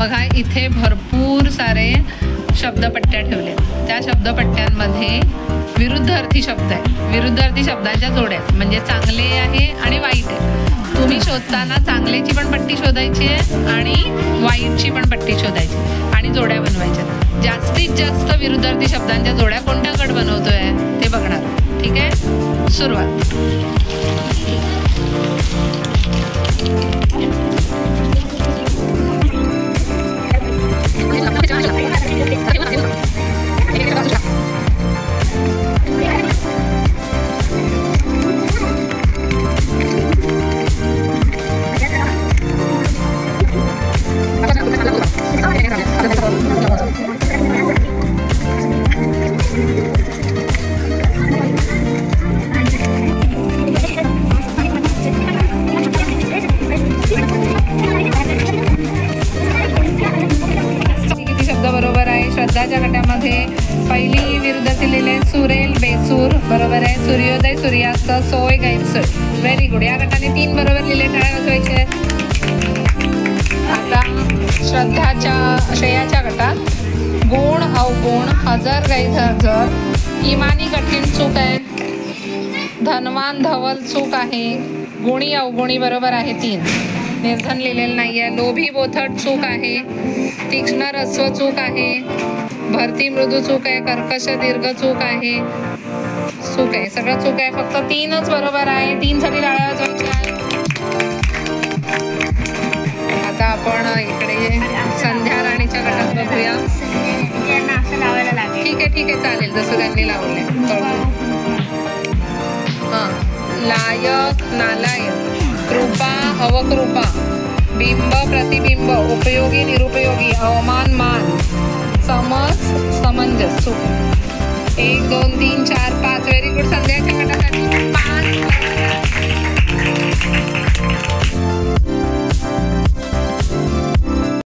बघा इथे भरपूर सारे शब्दपट्ट्या ठेवल्या. त्या शब्दपट्ट्यांमध्ये विरुद्धार्थी शब्द आहे. विरुद्धार्थी शब्दांच्या जोड्या म्हणजे चांगले आहे आणि वाईट आहे. तुम्ही शोधताना चांगल्याची पण पट्टी शोधायची आहे आणि वाईटची पण पट्टी शोधायची आणि जोड्या बनवायच्या. जास्तीत जास्त विरुद्धार्थी शब्दांच्या जोड्या कोणत्या गट बनवतोय ते बघणार. ठीक आहे, सुरुवात. बरोबर आहे. श्रद्धाच्या गटामध्ये पहिली विरुद्धार्थी लिहिले सुरेल बेसूर बरोबर आहे. सूर्योदय सूर्यास्त सोय गैरसोय. Very good. या गटाने 3 बरोबर लिहिले. टाळ्या वाजवायचे. आता श्रेयाच्या गटात गुण अवगुण हजर गैरहजर इमानी कठीण चूक आहे. धनवान धवल चूक आहे. गुणी अवगुणी बरोबर आहे 3. निर्धन लिहिलेलं नाही आहे. लोभी बोथट चूक आहे. तीक्ष्ण रस्व चूक आहे. भरती मृदू चूक आहे. कर्कश दीर्घ चूक आहे. चूक आहे, सगळं चूक आहे. फक्त 3च बरोबर आहे. 3 साठी टाळ्या वाजवायच्या आहे. आता आपण इकडे संध्या राणीच्या गटात बघूया. ठीक आहे चालेल, जसं त्यांनी लावले. हां, लायक नालायक, कृपा अवकृपा, बिंब प्रतिबिंब, उपयोगी निरुपयोगी, अवमान मान, समज समंजस. चूक.